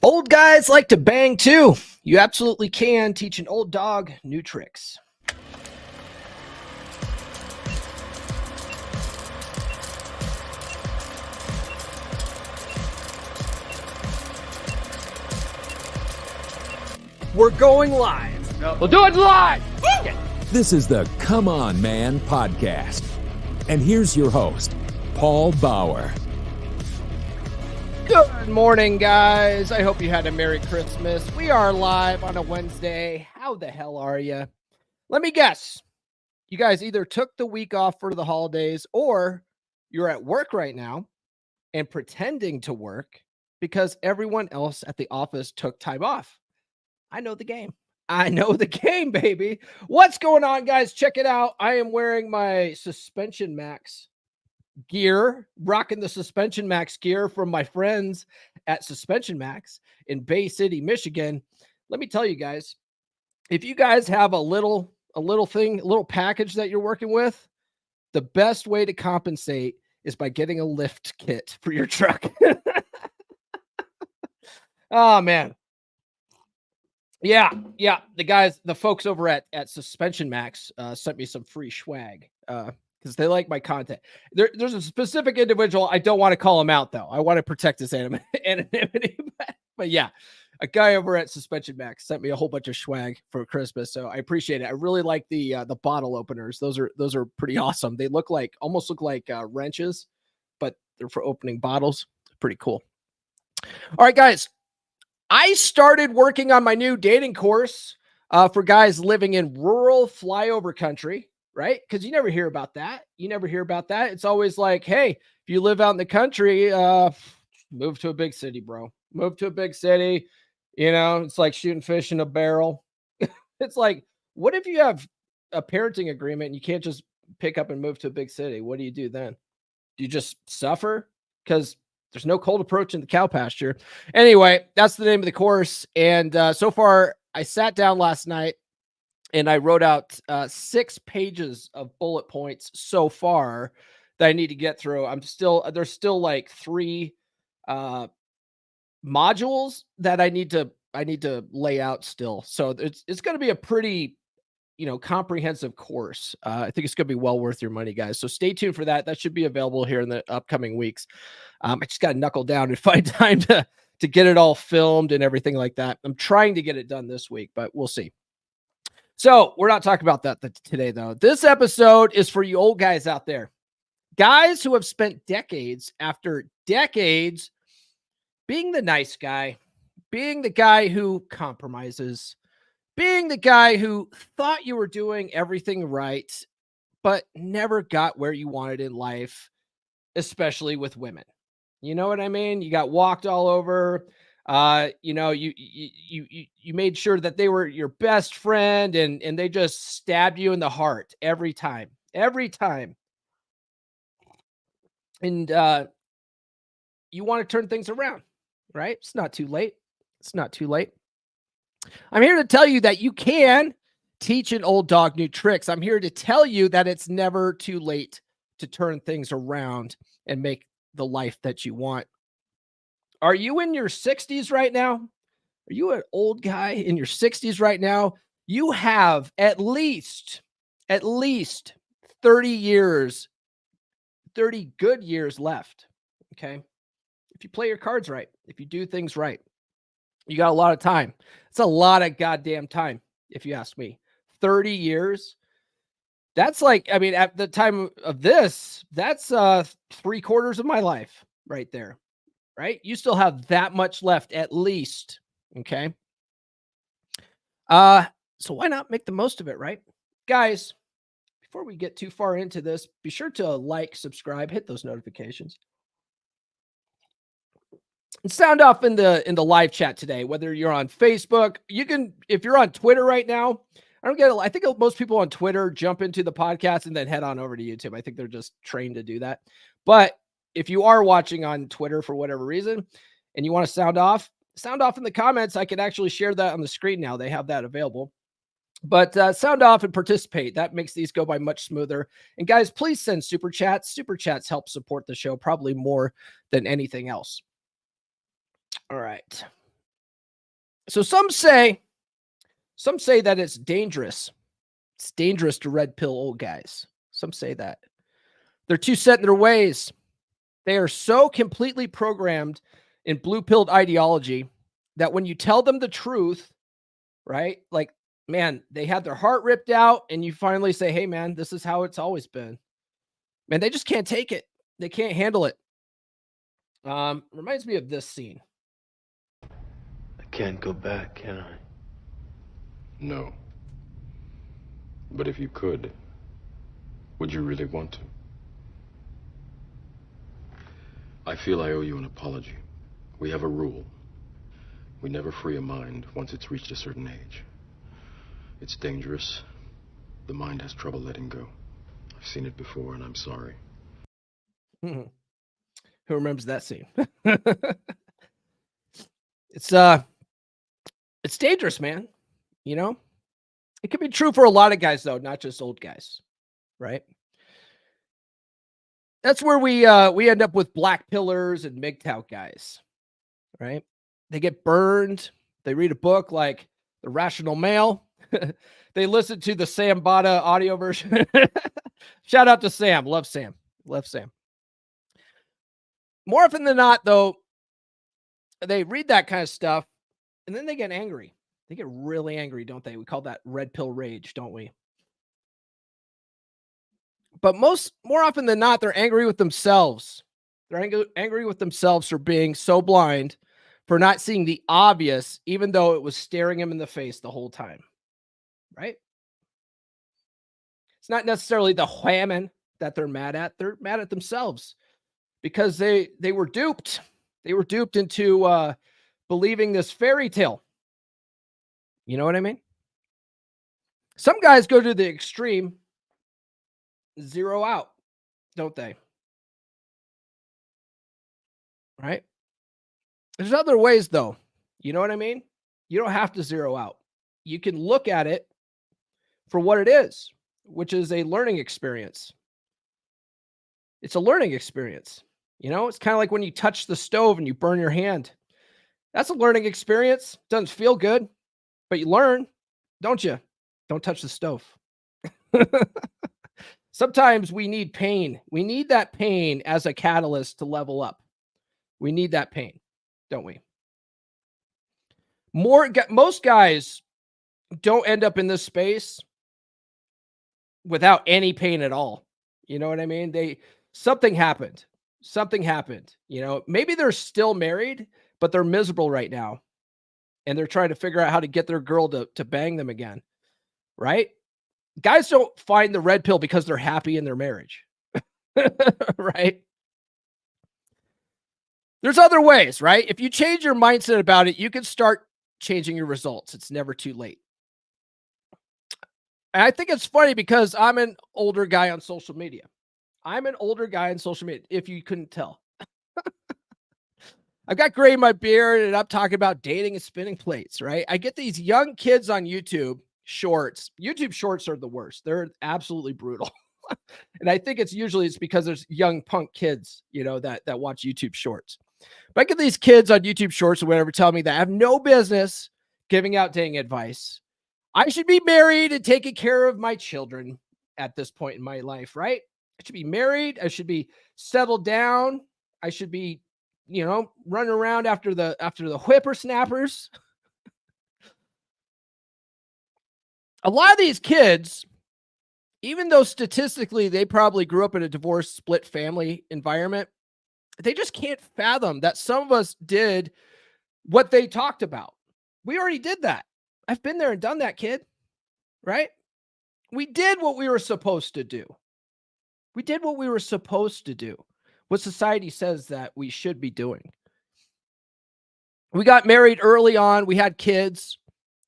Old guys like to bang too. You absolutely can teach an old dog new tricks. We're going live. No. We'll do it live. This is the Come On Man podcast. And here's your host, Paul Bauer. Good morning, guys. I hope you had a Merry Christmas. We are live on a Wednesday. How the hell are you? Let me guess. You guys either took the week off for the holidays or you're at work right now and pretending to work because everyone else at the office took time off. I know the game. I know the game, baby. What's going on, guys? Check it out. I am wearing my Suspension Max gear, rocking the Suspension Max gear from my friends at Suspension Max in Bay City, Michigan. Let me tell you guys, if you guys have a little package that you're working with, the best way to compensate is by getting a lift kit for your truck. Oh, man. Yeah. The folks over at Suspension Max sent me some free swag because they like my content. There's a specific individual. I don't want to call him out, though. I want to protect his anonymity. But yeah, a guy over at Suspension Max sent me a whole bunch of swag for Christmas. So I appreciate it. I really like the bottle openers. Those are pretty awesome. They almost look like wrenches, but they're for opening bottles. Pretty cool. All right, guys. I started working on my new dating course for guys living in rural flyover country, right? Because you never hear about that. It's always like, hey, if you live out in the country, move to a big city, bro. Move to a big city. You know, it's like shooting fish in a barrel. It's like, what if you have a parenting agreement and you can't just pick up and move to a big city? What do you do then? Do you just suffer? Because there's no cold approach in the cow pasture. Anyway, that's the name of the course. And so far, I sat down last night and I wrote out 6 pages of bullet points so far that I need to get through. There's still like 3 modules that I need to lay out still. So it's going to be a pretty, comprehensive course. I think it's going to be well worth your money, guys. So stay tuned for that. That should be available here in the upcoming weeks. I just got to knuckle down and find time to get it all filmed and everything like that. I'm trying to get it done this week, but we'll see. So we're not talking about that today, though. This episode is for you old guys out there. Guys who have spent decades after decades being the nice guy, being the guy who compromises, being the guy who thought you were doing everything right, but never got where you wanted in life, especially with women. You know what I mean? You got walked all over. You made sure that they were your best friend and they just stabbed you in the heart every time. And you want to turn things around, right? It's not too late. I'm here to tell you that you can teach an old dog new tricks. I'm here to tell you that it's never too late to turn things around and make the life that you want. Are you in your 60s right now? Are you an old guy in your 60s right now? You have at least 30 years, 30 good years left, okay? If you play your cards right, if you do things right, you got a lot of time. It's a lot of goddamn time, if you ask me. 30 years. That's like, at the time of this, that's 3/4 of my life right there, right? You still have that much left at least, okay? So why not make the most of it, right? Guys, before we get too far into this, be sure to like, subscribe, hit those notifications. And sound off in the live chat today, whether you're on Facebook, you can, if you're on Twitter right now, I think most people on Twitter jump into the podcast and then head on over to YouTube. I think they're just trained to do that. But if you are watching on Twitter for whatever reason and you want to sound off in the comments. I can actually share that on the screen now. They have that available. But sound off and participate. That makes these go by much smoother. And guys, please send super chats. Super chats help support the show probably more than anything else. All right. So some say that it's dangerous. It's dangerous to red pill old guys. Some say that. They're too set in their ways. They are so completely programmed in blue pilled ideology that when you tell them the truth, right? Like, man, they had their heart ripped out, and you finally say, hey, man, this is how it's always been. Man, they just can't take it. They can't handle it. Reminds me of this scene. I can't go back, can I? No. But if you could, would you really want to? I feel I owe you an apology. We have a rule. We never free a mind once it's reached a certain age. It's dangerous. The mind has trouble letting go. I've seen it before, and I'm sorry. Who remembers that scene? It's dangerous, man. You know, it could be true for a lot of guys, though, not just old guys, right? That's where we end up with black pillars and MGTOW guys, right? They get burned. They read a book like The Rational Male. They listen to the Sam Bada audio version. Shout out to Sam. Love Sam. Love Sam. More often than not, though, they read that kind of stuff and then they get angry. They get really angry, don't they? We call that red pill rage, don't we? But more often than not, they're angry with themselves. They're angry with themselves for being so blind, for not seeing the obvious, even though it was staring them in the face the whole time. Right? It's not necessarily the whammon that they're mad at. They're mad at themselves because they were duped. They were duped into believing this fairy tale. You know what I mean? Some guys go to the extreme, zero out, don't they? Right? There's other ways, though. You know what I mean? You don't have to zero out. You can look at it for what it is, which is a learning experience. It's a learning experience. You know, it's kind of like when you touch the stove and you burn your hand. That's a learning experience. Doesn't feel good, but you learn, don't you? Don't touch the stove. Sometimes we need pain. We need that pain as a catalyst to level up. We need that pain, don't we? Most guys don't end up in this space without any pain at all. You know what I mean? Something happened. Something happened. You know, maybe they're still married, but they're miserable right now. And they're trying to figure out how to get their girl to bang them again. Right? Guys don't find the red pill because they're happy in their marriage. Right? There's other ways, right? If you change your mindset about it, you can start changing your results. It's never too late. And I think it's funny because I'm an older guy on social media. If you couldn't tell. I've got gray in my beard and I'm talking about dating and spinning plates, right? I get these young kids on YouTube shorts. YouTube shorts are the worst. They're absolutely brutal. And I think it's because there's young punk kids, you know, that watch YouTube shorts. But I get these kids on YouTube shorts or whatever telling me that I have no business giving out dating advice. I should be married and taking care of my children at this point in my life, right? I should be married. I should be settled down. I should be, you know, running around after the whippersnappers. A lot of these kids, even though statistically they probably grew up in a divorced, split family environment, they just can't fathom that some of us did what they talked about. We already did that. I've been there and done that, kid. Right? We did what we were supposed to do. We did what we were supposed to do. What society says that we should be doing. We got married early on. We had kids.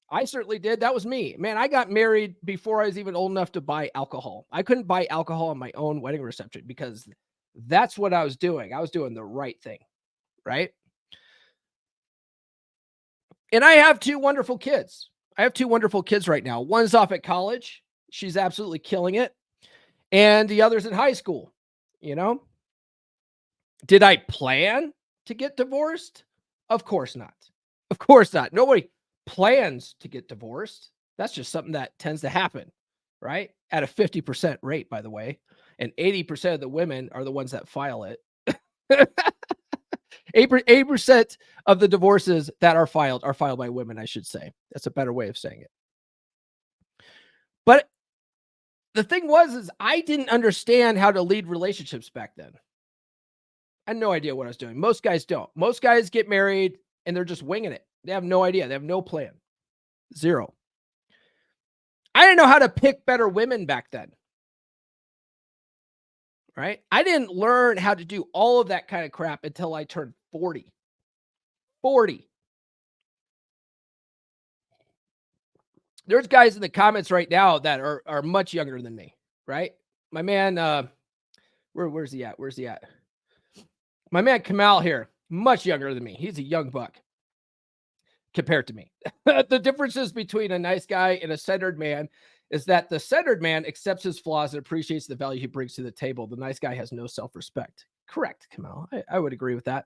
I certainly did. That was me. Man, I got married before I was even old enough to buy alcohol. I couldn't buy alcohol on my own wedding reception because that's what I was doing. I was doing the right thing, right? And I have two wonderful kids. Right now. One's off at college. She's absolutely killing it. And the other's in high school, you know? Did I plan to get divorced? Of course not. Of course not. Nobody plans to get divorced. That's just something that tends to happen, right? At a 50% rate, by the way. And 80% of the women are the ones that file it. 80% of the divorces that are filed by women, I should say. That's a better way of saying it. But the thing is I didn't understand how to lead relationships back then. I had no idea what I was doing. Most guys don't. Most guys get married and they're just winging it. They have no idea. They have no plan. Zero. I didn't know how to pick better women back then. Right? I didn't learn how to do all of that kind of crap until I turned 40. 40. There's guys in the comments right now that are much younger than me, right? My man, where's he at? Where's he at? My man Kamal here, much younger than me. He's a young buck compared to me. The differences between a nice guy and a centered man is that the centered man accepts his flaws and appreciates the value he brings to the table. The nice guy has no self-respect. Correct, Kamal. I would agree with that.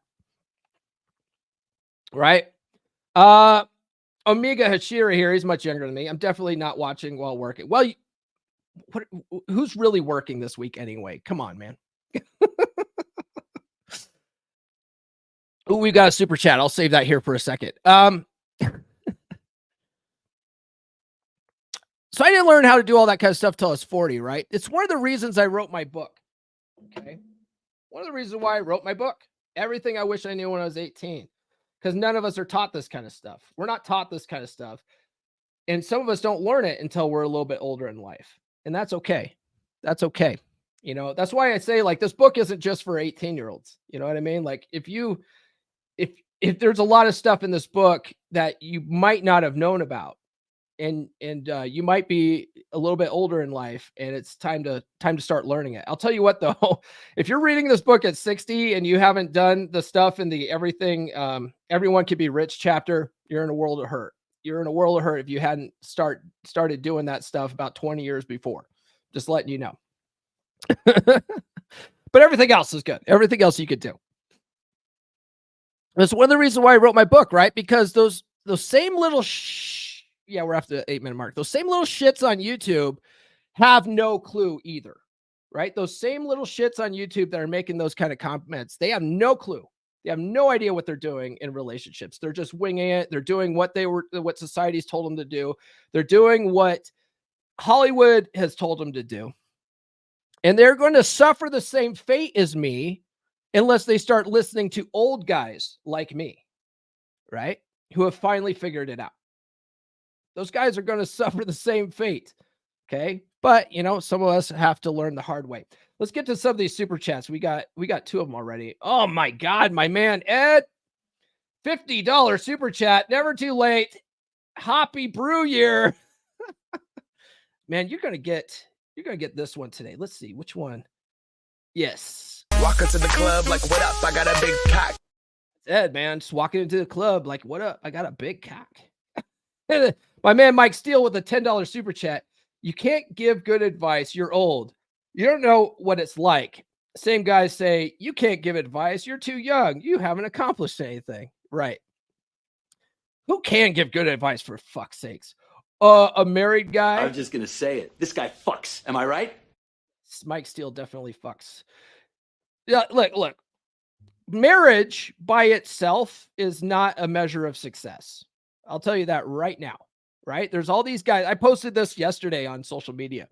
Right? Omega Hashira here. He's much younger than me. I'm definitely not watching while working. Well, who's really working this week anyway? Come on, man. Oh, we got a super chat. I'll save that here for a second. So I didn't learn how to do all that kind of stuff till I was 40, right? It's one of the reasons I wrote my book. Okay. One of the reasons why I wrote my book. Everything I wish I knew when I was 18. Because none of us are taught this kind of stuff. We're not taught this kind of stuff. And some of us don't learn it until we're a little bit older in life. And that's okay. That's okay. You know, that's why I say, like, this book isn't just for 18-year-olds. You know what I mean? Like, if there's a lot of stuff in this book that you might not have known about, and you might be a little bit older in life, and it's time to start learning it. I'll tell you what, though, if you're reading this book at 60 and you haven't done the stuff in the everyone could be rich chapter, you're in a world of hurt. You're in a world of hurt if you hadn't started doing that stuff about 20 years before. Just letting you know. But everything else is good. Everything else you could do. That's one of the reasons why I wrote my book, right? Because those same little we're after the 8-minute mark. Those same little shits on YouTube have no clue either, right? Those same little shits on YouTube that are making those kind of comments, they have no clue. They have no idea what they're doing in relationships. They're just winging it. They're doing what society's told them to do. They're doing what Hollywood has told them to do. And they're going to suffer the same fate as me unless they start listening to old guys like me, right? Who have finally figured it out. Those guys are going to suffer the same fate. Okay. But, you know, some of us have to learn the hard way. Let's get to some of these super chats. We got 2 of them already. Oh my God, my man, Ed, $50 super chat. Never too late. Hoppy brew year. Man, you're going to get this one today. Let's see which one. Yes. Walk into the club like, what up? I got a big cock. Ed, man, just walking into the club like, what up? I got a big cock. My man Mike Steele with a $10 super chat. You can't give good advice. You're old. You don't know what it's like. Same guys say, you can't give advice. You're too young. You haven't accomplished anything. Right. Who can give good advice, for fuck's sakes? A married guy. I was just going to say it. This guy fucks. Am I right? Mike Steele definitely fucks. Yeah, look. Marriage by itself is not a measure of success. I'll tell you that right now, right? There's all these guys. I posted this yesterday on social media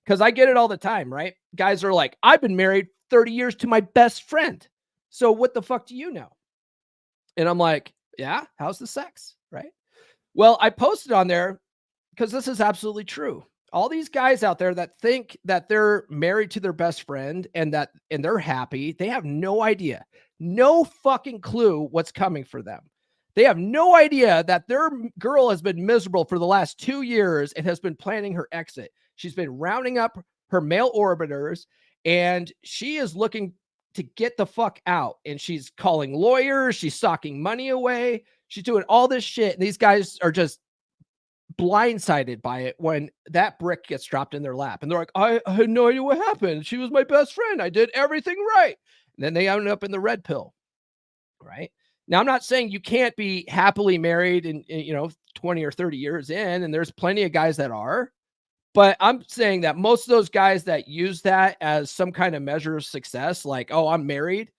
because I get it all the time, right? Guys are like, I've been married 30 years to my best friend. So what the fuck do you know? And I'm like, yeah, how's the sex, right? Well, I posted on there because this is absolutely true. All these guys out there that think that they're married to their best friend and they're happy, they have no idea, no fucking clue what's coming for them. They have no idea that their girl has been miserable for the last 2 years and has been planning her exit. She's been rounding up her male orbiters and she is looking to get the fuck out. And she's calling lawyers. She's socking money away. She's doing all this shit. And these guys are just blindsided by it when that brick gets dropped in their lap. And they're like, I had no idea what happened. She was my best friend. I did everything right. And then they end up in the red pill, right? Now, I'm not saying you can't be happily married and 20 or 30 years in, and there's plenty of guys that are. But I'm saying that most of those guys that use that as some kind of measure of success, like, oh, I'm married,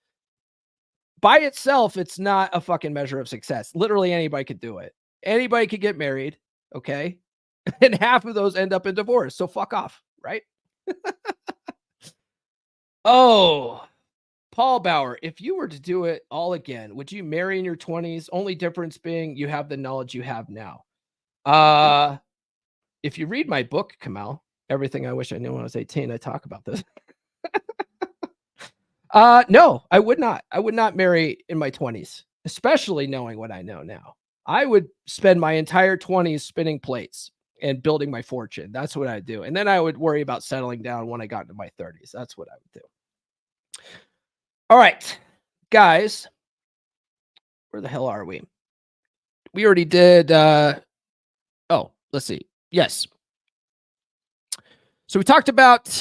by itself, it's not a fucking measure of success. Literally anybody could do it. Anybody could get married, okay? And half of those end up in divorce. So fuck off, right? Oh, Paul Bauer, if you were to do it all again, would you marry in your 20s? Only difference being you have the knowledge you have now. If you read my book, Kamal, Everything I Wish I Knew When I Was 18, I talk about this. No, I would not. I would not marry in my 20s, especially knowing what I know now. I would spend my entire 20s spinning plates and building my fortune. That's what I'd do. And then I would worry about settling down when I got into my 30s. That's what I would do. All right, guys, where the hell are we? We already did. Oh, let's see. Yes. So we talked about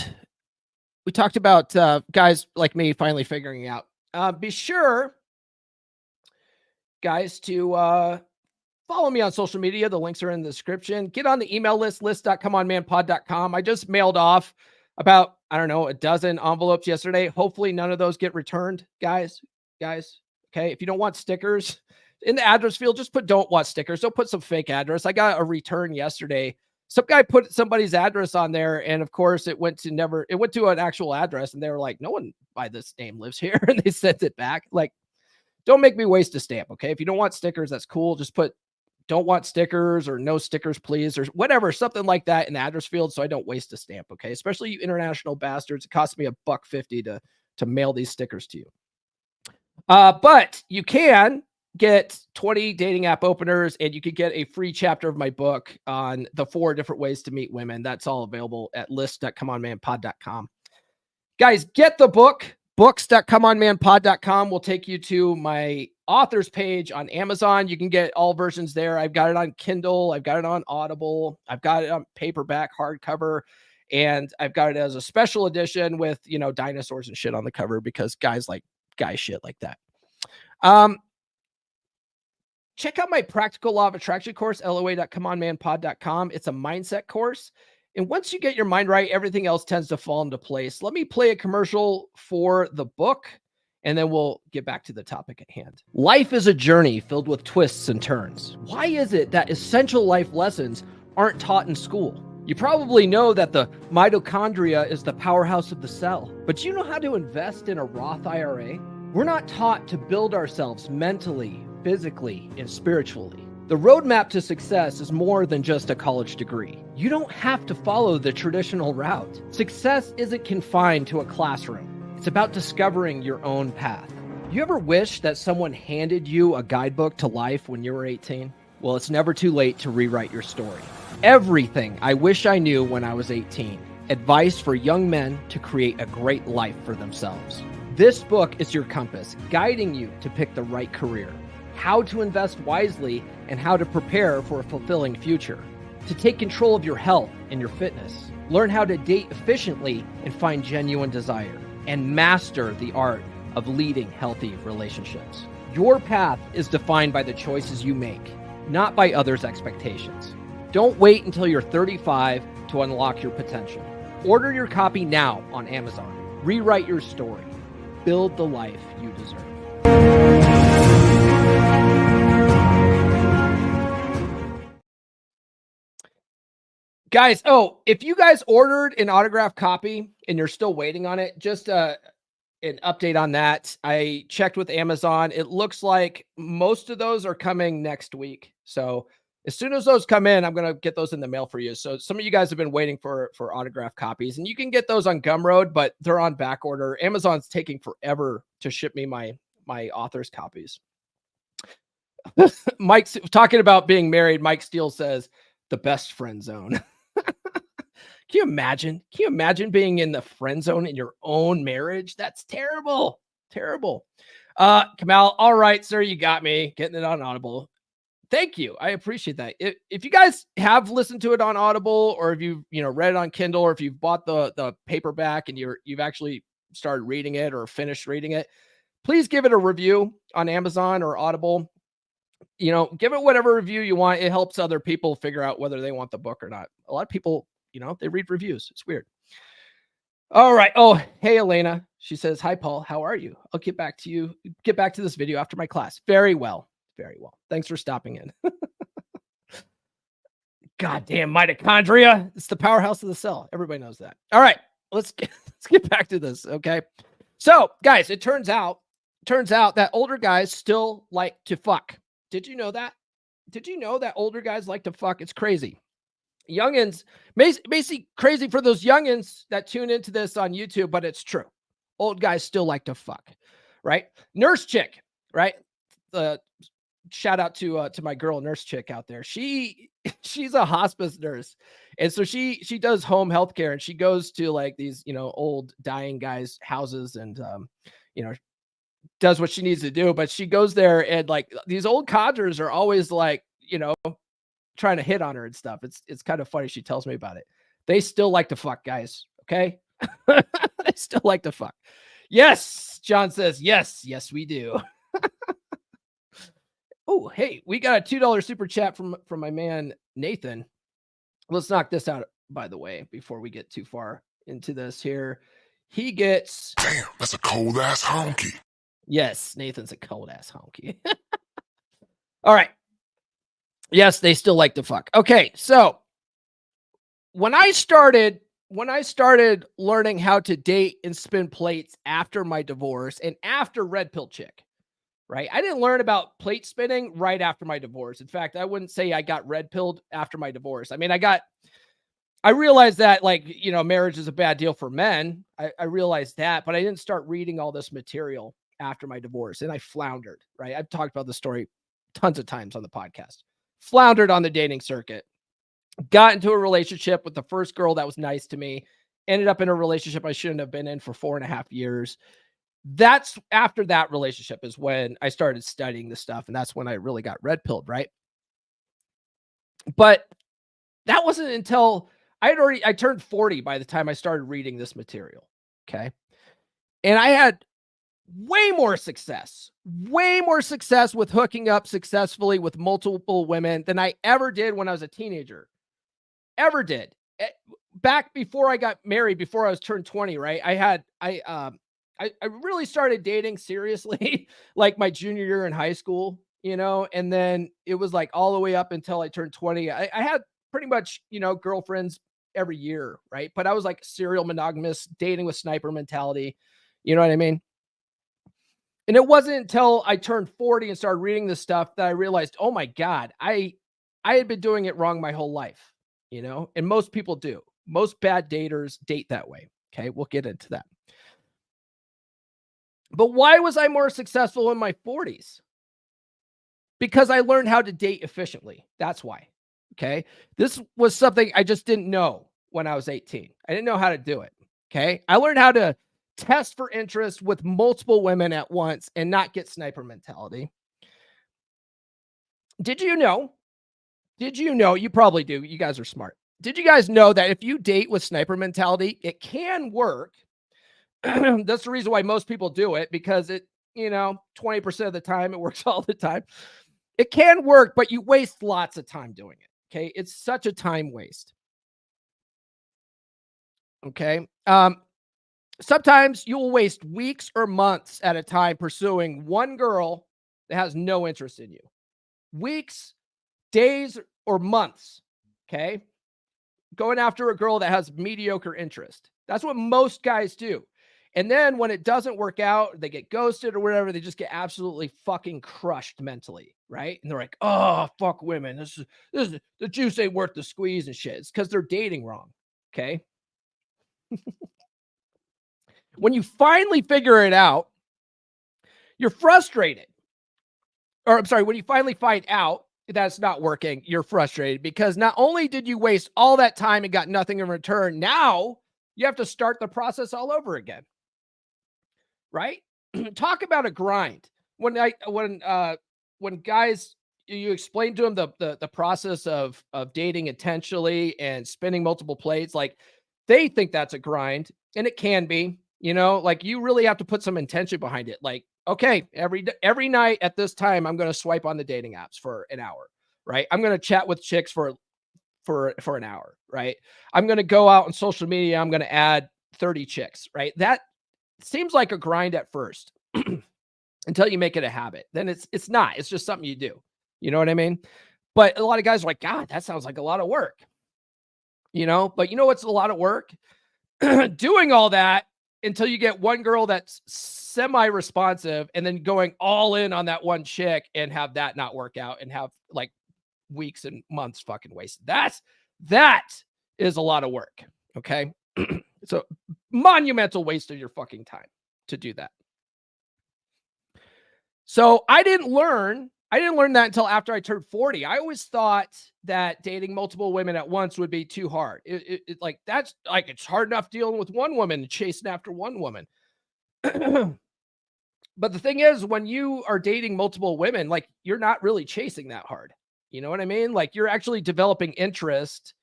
guys like me finally figuring out. Be sure, guys, to follow me on social media. The links are in the description. Get on the email list.comeonmanpod.com. I just mailed off about, I don't know, a dozen envelopes yesterday. Hopefully none of those get returned, guys. Okay. If you don't want stickers in the address field, just put don't want stickers. Don't put some fake address. I got a return yesterday. Some guy put somebody's address on there, and of course it went to an actual address, and they were like, no one by this name lives here. And they sent it back. Like, don't make me waste a stamp. Okay. If you don't want stickers, that's cool. Just put don't want stickers or no stickers, please, or whatever, something like that in the address field. So I don't waste a stamp. Okay. Especially you international bastards. It cost me $1.50 to mail these stickers to you. But you can get 20 dating app openers, and you could get a free chapter of my book on the 4 different ways to meet women. That's all available at list.comeonmanpod.com. Guys, get the book. Books.comeonmanpod.com will take you to my author's page on Amazon. You can get all versions there. I've got it on Kindle. I've got it on Audible. I've got it on paperback, hardcover, and I've got it as a special edition with, dinosaurs and shit on the cover because guys like guy shit like that. Check out my Practical Law of Attraction course, loa.comeonmanpod.com. It's a mindset course. And once you get your mind right, everything else tends to fall into place. Let me play a commercial for the book, and then we'll get back to the topic at hand. Life is a journey filled with twists and turns. Why is it that essential life lessons aren't taught in school? You probably know that the mitochondria is the powerhouse of the cell, but do you know how to invest in a Roth IRA? We're not taught to build ourselves mentally, physically, and spiritually. The roadmap to success is more than just a college degree. You don't have to follow the traditional route. Success isn't confined to a classroom. It's about discovering your own path. You ever wish that someone handed you a guidebook to life when you were 18? Well, it's never too late to rewrite your story. Everything I wish I knew when I was 18. Advice for young men to create a great life for themselves. This book is your compass, guiding you to pick the right career, how to invest wisely, and how to prepare for a fulfilling future. To take control of your health and your fitness. Learn how to date efficiently and find genuine desire. And master the art of leading healthy relationships. Your path is defined by the choices you make, not by others' expectations. Don't wait until you're 35 to unlock your potential. Order your copy now on Amazon. Rewrite your story. Build the life you deserve. Guys, if you guys ordered an autographed copy and you're still waiting on it, just an update on that. I checked with Amazon. It looks like most of those are coming next week. So as soon as those come in, I'm going to get those in the mail for you. So some of you guys have been waiting for autographed copies, and you can get those on Gumroad, but they're on back order. Amazon's taking forever to ship me my author's copies. Mike's talking about being married. Mike Steele says the best friend zone. Can you imagine? Can you imagine being in the friend zone in your own marriage? That's terrible. Terrible. Kamal, all right, sir, you got me. Getting it on Audible. Thank you. I appreciate that. If you guys have listened to it on Audible, or if you've read it on Kindle, or if you've bought the paperback and you've actually started reading it or finished reading it, please give it a review on Amazon or Audible. give it whatever review you want. It helps other people figure out whether they want the book or not. A lot of people, they read reviews. It's weird. All right. Oh, hey, Elena. She says, hi, Paul. How are you? I'll get back to this video after my class. Very well. Very well. Thanks for stopping in. Goddamn mitochondria. It's the powerhouse of the cell. Everybody knows that. All right. Let's get back to this. Okay. So, guys, it turns out that older guys still like to fuck. Did you know that? Did you know that older guys like to fuck? It's crazy. Youngins, basically crazy for those youngins that tune into this on YouTube, but it's true. Old guys still like to fuck, right? Nurse chick, right? Shout out to my girl nurse chick out there. She's a hospice nurse, and so she does home healthcare, and she goes to like these old dying guys' houses, and does what she needs to do. But she goes there, and like these old codgers are always like trying to hit on her and stuff. It's kind of funny. She tells me about it. They still like to fuck, guys. Okay. They still like to fuck. Yes. John says, yes, we do. Oh, hey, we got a $2 super chat from my man, Nathan. Let's knock this out, by the way, before we get too far into this here. He gets, damn, that's a cold ass honky. Yes. Nathan's a cold ass honky. All right. Yes, they still like to fuck. Okay, so when I started learning how to date and spin plates after my divorce and after Red Pill Chick, right? I didn't learn about plate spinning right after my divorce. In fact, I wouldn't say I got red pilled after my divorce. I mean, I realized that marriage is a bad deal for men. I realized that, but I didn't start reading all this material after my divorce, and I floundered, right? I've talked about the story tons of times on the podcast. Floundered on the dating circuit, got into a relationship with the first girl that was nice to me, ended up in a relationship I shouldn't have been in for 4.5 years. That's after that relationship is when I started studying this stuff. And that's when I really got red pilled. Right. But that wasn't until I turned 40 by the time I started reading this material. Okay. And I had way more success with hooking up successfully with multiple women than I ever did when I was a teenager. Ever did. Back before I got married, before I was turned 20, right? I really started dating seriously like my junior year in high school, and then it was like all the way up until I turned 20. I had pretty much, girlfriends every year, right? But I was like serial monogamous, dating with sniper mentality. You know what I mean? And it wasn't until I turned 40 and started reading this stuff that I realized, oh my God, I had been doing it wrong my whole life, and most people do. Most bad daters date that way. Okay. We'll get into that. But why was I more successful in my 40s? Because I learned how to date efficiently. That's why. Okay. This was something I just didn't know when I was 18. I didn't know how to do it. Okay. I learned how to test for interest with multiple women at once and not get sniper mentality. Did you know? You probably do. You guys are smart. Did you guys know that if you date with sniper mentality, it can work? That's the reason why most people do it, because it, 20% of the time it works all the time. It can work, but you waste lots of time doing it. Okay. It's such a time waste. Okay. Sometimes you will waste weeks or months at a time pursuing one girl that has no interest in you. Weeks, days, or months. Okay. Going after a girl that has mediocre interest. That's what most guys do. And then when it doesn't work out, they get ghosted or whatever, they just get absolutely fucking crushed mentally, right? And they're like, oh, fuck women. This is the juice ain't worth the squeeze and shit. It's because they're dating wrong. Okay. When you finally figure it out, you're frustrated. Or I'm sorry, when you finally find out that's not working, you're frustrated because not only did you waste all that time and got nothing in return, now you have to start the process all over again. Right? Talk about a grind. When guys, you explain to them the process of dating intentionally and spinning multiple plates, like they think that's a grind, and it can be, like you really have to put some intention behind it. Like okay, every night at this time, I'm going to swipe on the dating apps for an hour, right? I'm going to chat with chicks for an hour, right? I'm going to go out on social media. I'm going to add 30 chicks, right? That seems like a grind at first until you make it a habit. Then it's not. It's just something you do. You know what I mean? But a lot of guys are like, God, that sounds like a lot of work. But you know what's a lot of work? Doing all that until you get one girl that's semi-responsive and then going all in on that one chick and have that not work out and have like weeks and months fucking wasted. That is a lot of work. Okay. It's a monumental waste of your fucking time to do that. So I didn't learn that until after I turned 40. I always thought that dating multiple women at once would be too hard. Like, that's like, it's hard enough dealing with one woman and chasing after one woman. But the thing is, when you are dating multiple women, like, you're not really chasing that hard. You know what I mean? Like, you're actually developing interest,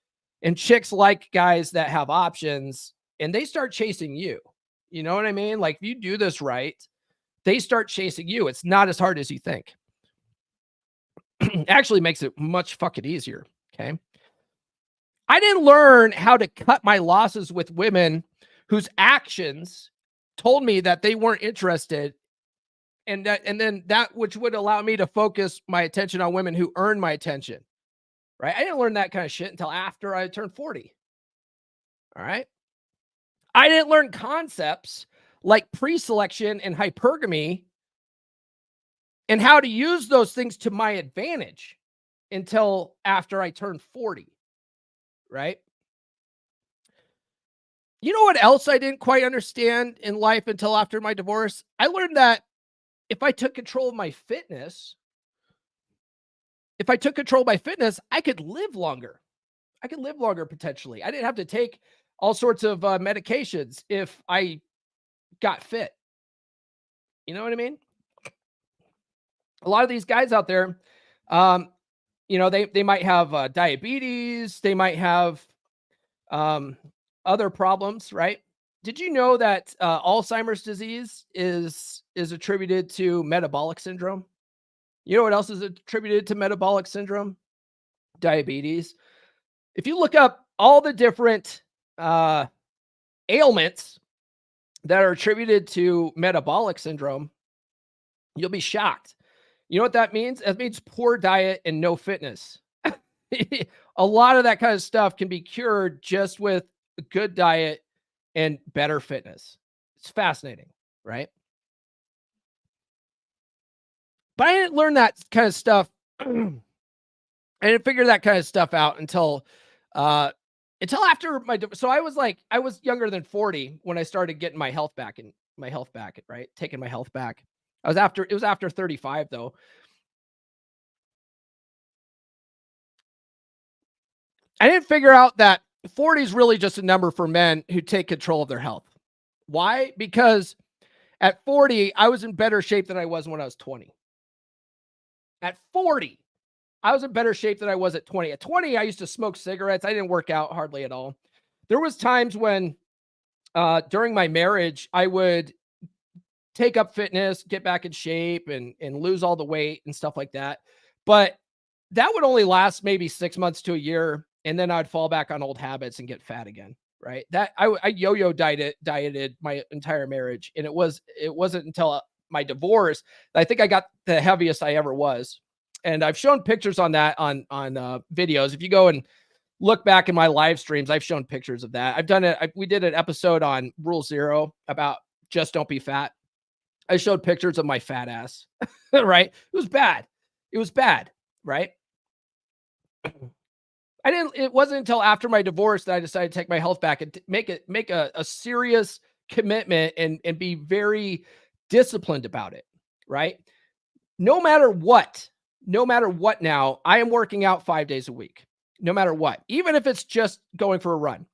and chicks like guys that have options, and they start chasing you. You know what I mean? Like, if you do this right, they start chasing you. It's not as hard as you think. Actually makes it much fucking easier. Okay. I didn't learn how to cut my losses with women whose actions told me that they weren't interested. And then that which would allow me to focus my attention on women who earn my attention. Right. I didn't learn that kind of shit until after I turned 40. All right. I didn't learn concepts like pre-selection and hypergamy and how to use those things to my advantage until after I turned 40, right? You know what else I didn't quite understand in life until after my divorce? I learned that if I took control of my fitness, I could live longer. I could live longer potentially. I didn't have to take all sorts of medications if I got fit. You know what I mean? A lot of these guys out there, they might have diabetes. They might have other problems, right? Did you know that Alzheimer's disease is attributed to metabolic syndrome? You know what else is attributed to metabolic syndrome? Diabetes. If you look up all the different ailments that are attributed to metabolic syndrome, you'll be shocked. You know what that means? It means poor diet and no fitness. A lot of that kind of stuff can be cured just with a good diet and better fitness. It's fascinating, right? But I didn't learn that kind of stuff. I didn't figure that kind of stuff out until after so I was younger than 40 when I started getting my health back, right? Taking my health back. It was after 35 though. I didn't figure out that 40 is really just a number for men who take control of their health. Why? Because at 40, I was in better shape than I was when I was 20. At 40, I was in better shape than I was at 20. At 20, I used to smoke cigarettes. I didn't work out hardly at all. There was times when during my marriage, I would take up fitness, get back in shape and lose all the weight and stuff like that. But that would only last maybe 6 months to a year. And then I'd fall back on old habits and get fat again. Right. That I yo-yo dieted my entire marriage. And it wasn't until my divorce that I think I got the heaviest I ever was. And I've shown pictures on that on videos. If you go and look back in my live streams, I've shown pictures of that. I've done it. We did an episode on Rule 0 about just don't be fat. I showed pictures of my fat ass, right? It was bad. Right? It wasn't until after my divorce that I decided to take my health back and make a serious commitment and be very disciplined about it, right? No matter what now, I am working out 5 days a week, no matter what, even if it's just going for a run,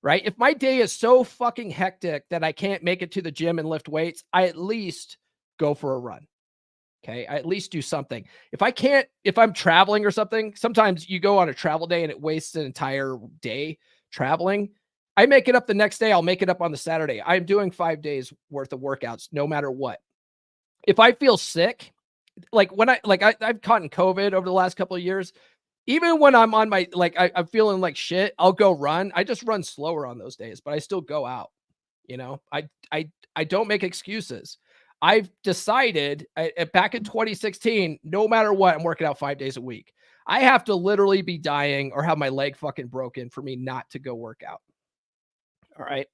right? If my day is so fucking hectic that I can't make it to the gym and lift weights, I at least go for a run. Okay. I at least do something. If I'm traveling or something, sometimes you go on a travel day and it wastes an entire day traveling. I make it up the next day. I'll make it up on the Saturday. I'm doing 5 days worth of workouts, no matter what. if I feel sick, like when I've caught in COVID over the last couple of years, even when I'm on my, I'm feeling like shit, I'll go run. I just run slower on those days, but I still go out. I don't make excuses. I've decided back in 2016, no matter what, I'm working out 5 days a week. I have to literally be dying or have my leg fucking broken for me not to go work out. All right.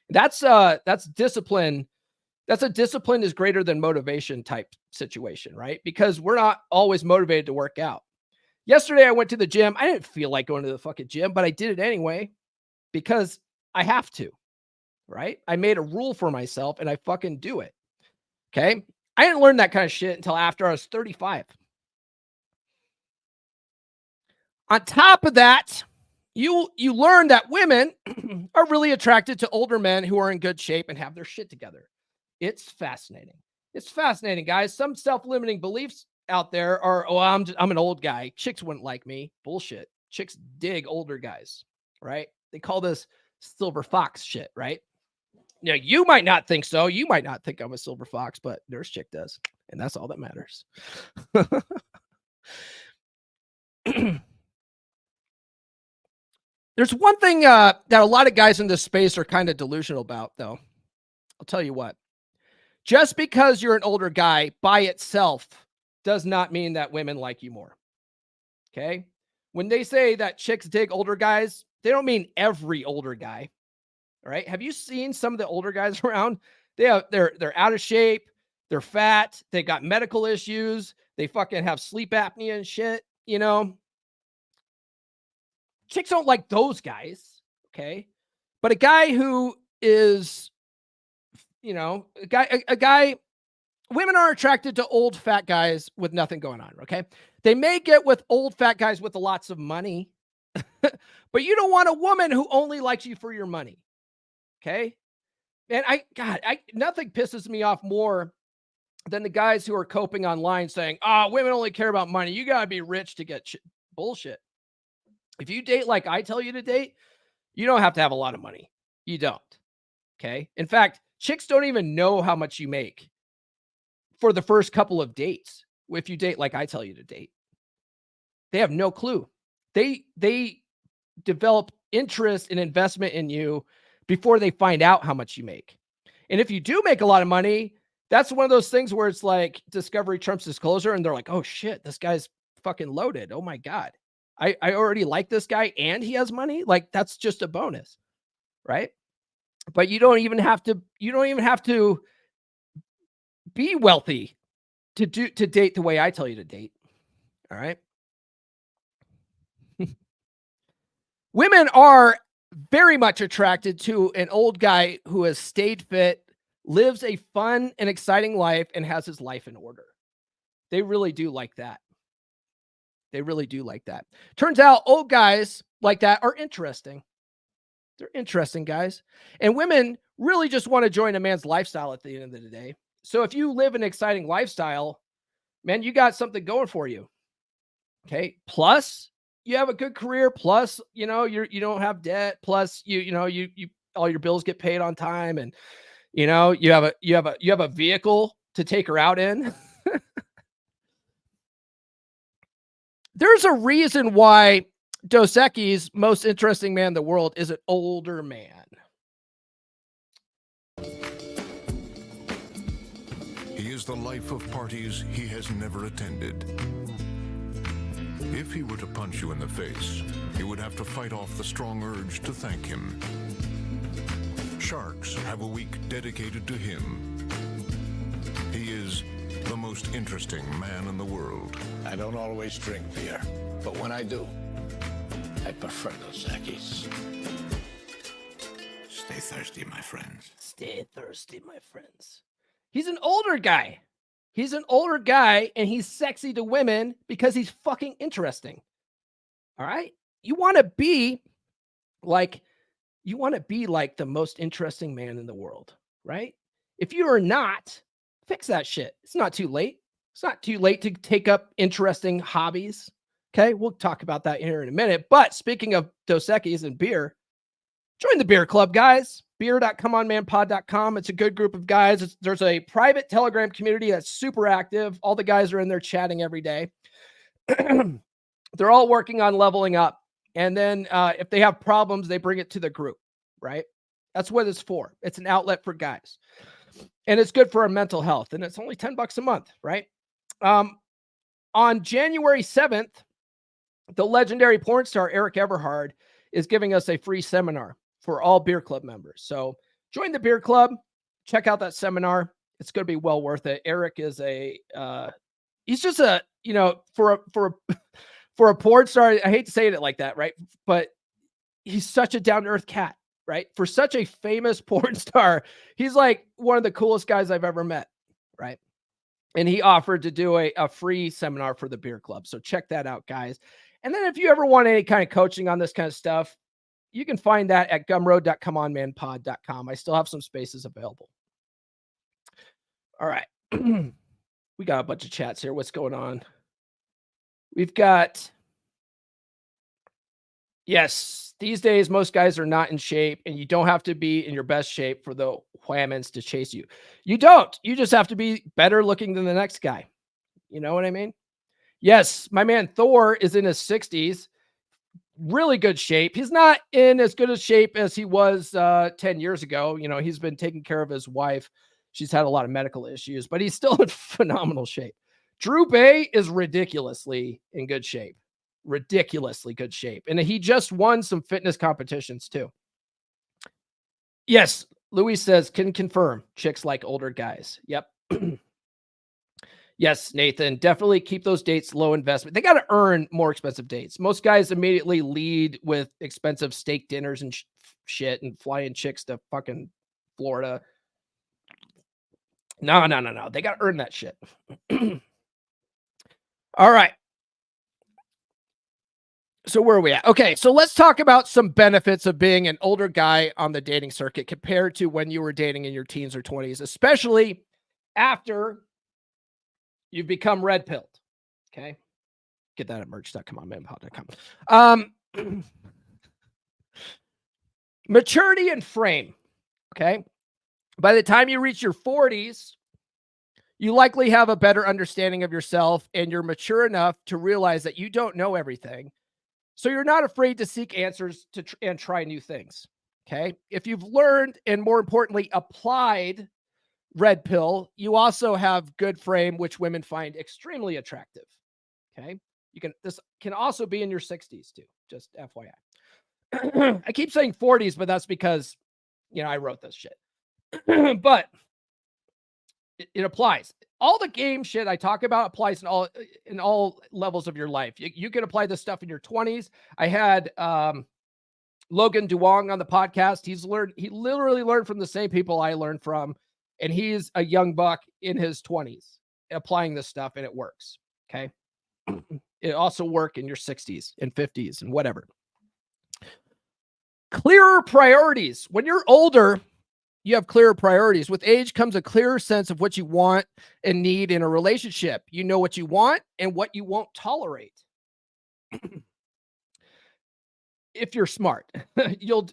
That's discipline. That's a discipline is greater than motivation type situation, right? Because we're not always motivated to work out. Yesterday, I went to the gym. I didn't feel like going to the fucking gym, but I did it anyway because I have to, right? I made a rule for myself and I fucking do it. Okay. I didn't learn that kind of shit until after I was 35. On top of that, you learn that women are really attracted to older men who are in good shape and have their shit together. It's fascinating. It's fascinating, guys. Some self-limiting beliefs out there are, oh, I'm an old guy. Chicks wouldn't like me. Bullshit. Chicks dig older guys, right? They call this silver fox shit, right? Now, you might not think so. You might not think I'm a silver fox, but Nurse Chick does. And that's all that matters. There's one thing that a lot of guys in this space are kind of delusional about, though. I'll tell you what. Just because you're an older guy by itself does not mean that women like you more. Okay? When they say that chicks dig older guys, they don't mean every older guy. All right? Have you seen some of the older guys around? They're out of shape, they're fat, they got medical issues, they fucking have sleep apnea and shit, you know? Chicks don't like those guys, okay? But a guy who is, you know, a guy, women are attracted to old fat guys with nothing going on, okay? They may get with old fat guys with lots of money, but you don't want a woman who only likes you for your money, okay? And nothing pisses me off more than the guys who are coping online saying, women only care about money. You got to be rich to get bullshit. If you date like I tell you to date, you don't have to have a lot of money. You don't. Okay. In fact, chicks don't even know how much you make for the first couple of dates. If you date like I tell you to date, they have no clue. They develop interest and investment in you before they find out how much you make. And if you do make a lot of money, that's one of those things where it's like discovery trumps disclosure. And they're like, oh shit, this guy's fucking loaded. Oh my God. I already like this guy and he has money. Like that's just a bonus. Right. But you don't even have to be wealthy to date the way I tell you to date. All right. Women are very much attracted to an old guy who has stayed fit, lives a fun and exciting life, and has his life in order. They really do like that. They really do like that. Turns out old guys like that are interesting. They're interesting guys. And women really just want to join a man's lifestyle at the end of the day. So if you live an exciting lifestyle, man, you got something going for you. Okay. Plus, you have a good career. Plus, you don't have debt. Plus, you all your bills get paid on time, and you have a vehicle to take her out in. There's a reason why Dos Equis' most interesting man in the world is an older man. He is the life of parties he has never attended. If he were to punch you in the face, you would have to fight off the strong urge to thank him. Sharks have a week dedicated to him. He is the most interesting man in the world. I don't always drink beer, but when I do, I prefer Dos Equis. Stay thirsty, my friends. Stay thirsty, my friends. He's an older guy. He's an older guy, and he's sexy to women because he's fucking interesting. All right? You want to be like the most interesting man in the world, right? If you are not, fix that shit. It's not too late. It's not too late to take up interesting hobbies. Okay, we'll talk about that here in a minute. But speaking of Dos Equis and beer, join the beer club, guys. beer.comeonmanpod.com. It's a good group of guys. There's a private Telegram community that's super active. All the guys are in there chatting every day. They're all working on leveling up. And then if they have problems, they bring it to the group, right? That's what it's for. It's an outlet for guys. And it's good for our mental health. And it's only $10 a month, right? On January 7th, the legendary porn star Eric Everhard is giving us a free seminar for all Beer Club members. So join the Beer Club, check out that seminar. It's going to be well worth it. Eric is he's just a, for a porn star, I hate to say it like that, right? But he's such a down-to-earth cat, right? For such a famous porn star, he's like one of the coolest guys I've ever met, right? And he offered to do a free seminar for the Beer Club. So check that out, guys. And then if you ever want any kind of coaching on this kind of stuff, you can find that at gumroad.comeonmanpod.com. I still have some spaces available. All right. We got a bunch of chats here. What's going on? We've got, yes, these days, most guys are not in shape, and you don't have to be in your best shape for the whammons to chase you. You don't. You just have to be better looking than the next guy. You know what I mean? Yes, my man Thor is in his 60s. Really good shape. He's not in as good a shape as he was 10 years ago. He's been taking care of his wife. She's had a lot of medical issues, but he's still in phenomenal shape. Drew Bay is ridiculously in good shape. Ridiculously good shape. And he just won some fitness competitions too. Yes, Louis says, can confirm. Chicks like older guys. Yep. Yes, Nathan, definitely keep those dates low investment. They got to earn more expensive dates. Most guys immediately lead with expensive steak dinners and shit and flying chicks to fucking Florida. No. They got to earn that shit. All right. So where are we at? Okay, so let's talk about some benefits of being an older guy on the dating circuit compared to when you were dating in your teens or 20s, especially after you've become red-pilled. Okay? Get that at merch.comeonmanpod.com. Maturity and frame. Okay? By the time you reach your 40s, you likely have a better understanding of yourself, and you're mature enough to realize that you don't know everything. So you're not afraid to seek answers and try new things. Okay? If you've learned and, more importantly, applied red pill, you also have good frame, which women find extremely attractive. Okay? This can also be in your 60s too, just FYI. I keep saying 40s, but that's because, I wrote this shit. But it applies. All the game shit I talk about applies in all levels of your life. You can apply this stuff in your 20s. I had Logan Duong on the podcast. He literally learned from the same people I learned from, and he's a young buck in his 20s applying this stuff, and it works. Okay. It also work in your 60s and 50s and whatever. Clearer priorities. When you're older, you have clearer priorities. With age comes a clearer sense of what you want and need in a relationship. You know what you want and what you won't tolerate. If you're smart, you'll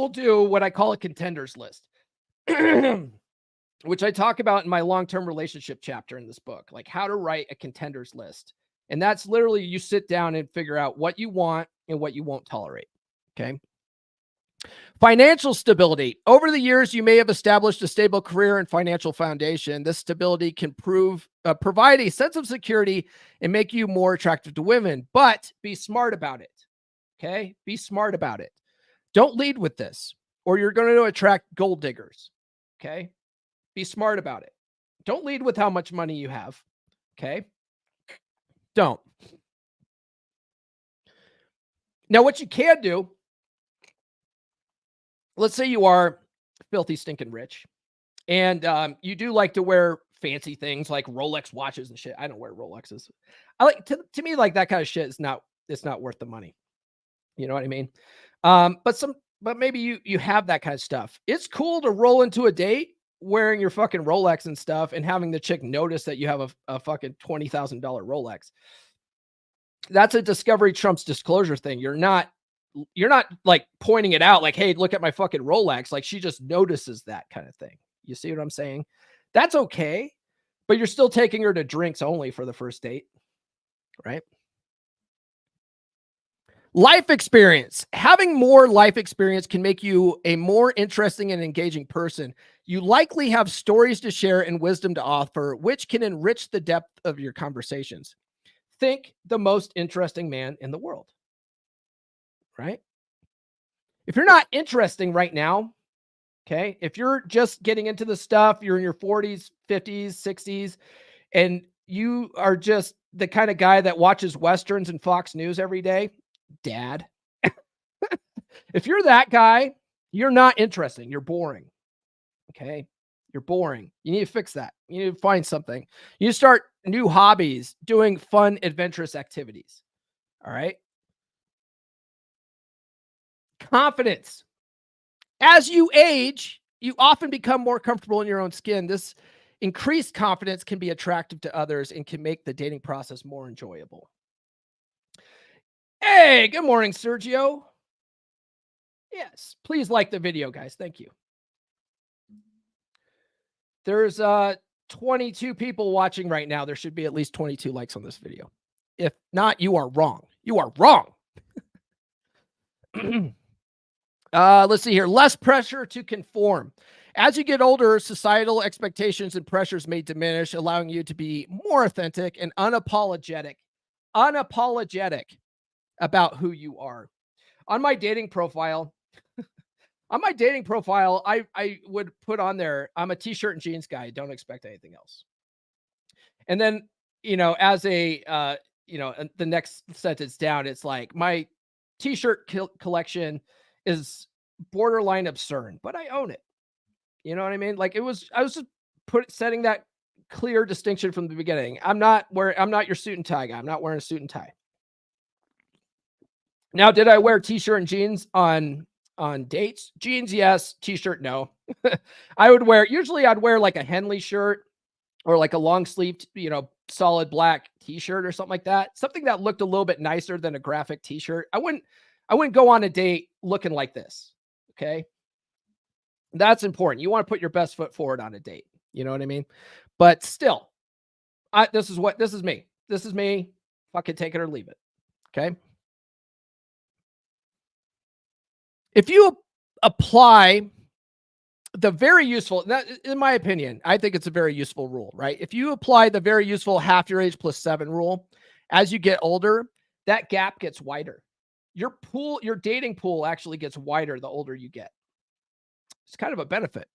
do what I call a contenders list, which I talk about in my long-term relationship chapter in this book, like how to write a contenders list. And that's literally you sit down and figure out what you want and what you won't tolerate. Okay. Financial stability. Over the years, you may have established a stable career and financial foundation. This stability can provide a sense of security and make you more attractive to women, but be smart about it. Okay? Be smart about it. Don't lead with this, or you're going to attract gold diggers. Okay? Be smart about it. Don't lead with how much money you have. Okay? Don't. Now, what you can do, let's say you are filthy, stinking rich, and you do like to wear fancy things like Rolex watches and shit. I don't wear Rolexes. I like to me, like that kind of shit is not, it's not worth the money. You know what I mean? But maybe you have that kind of stuff. It's cool to roll into a date wearing your fucking Rolex and stuff and having the chick notice that you have a fucking $20,000 Rolex. That's a discovery trumps disclosure thing. You're not like pointing it out like, hey, look at my fucking Rolex. Like, she just notices that kind of thing. You see what I'm saying? That's okay, but you're still taking her to drinks only for the first date, right? Life experience. Having more life experience can make you a more interesting and engaging person. You likely have stories to share and wisdom to offer, which can enrich the depth of your conversations. Think the most interesting man in the world, right? If you're not interesting right now, okay, if you're just getting into the stuff, you're in your 40s, 50s, 60s, and you are just the kind of guy that watches Westerns and Fox News every day, dad. If you're that guy, you're not interesting. You're boring. Okay. You're boring. You need to fix that. You need to find something. You need to start new hobbies, doing fun, adventurous activities. All right. Confidence. As you age, you often become more comfortable in your own skin. This increased confidence can be attractive to others and can make the dating process more enjoyable. Hey, good morning, Sergio. Yes, please like the video, guys. Thank you. There's 22 people watching right now. There should be at least 22 likes on this video. If not, you are wrong. You are wrong. Let's see here. Less pressure to conform. As you get older, societal expectations and pressures may diminish, allowing you to be more authentic and unapologetic about who you are. On my dating profile, I would put on there, I'm a t-shirt and jeans guy. Don't expect anything else. And then, as a, the next sentence down, it's like my t-shirt collection is borderline absurd, but I own it. You know what I mean? Like I was just setting that clear distinction from the beginning. I'm not your suit and tie guy. I'm not wearing a suit and tie. Now, did I wear t-shirt and jeans on dates? Jeans, yes. T-shirt, no. I'd wear like a Henley shirt or like a long sleeved, solid black t-shirt or something like that. Something that looked a little bit nicer than a graphic t-shirt. I wouldn't go on a date looking like this. Okay. That's important. You want to put your best foot forward on a date. You know what I mean? But still, this is me. This is me. Fucking take it or leave it. Okay. If you apply the very useful, that, in my opinion, I think it's a very useful rule, right? If you apply the very useful half your age plus 7 rule, as you get older, that gap gets wider. Your dating pool actually gets wider the older you get. It's kind of a benefit,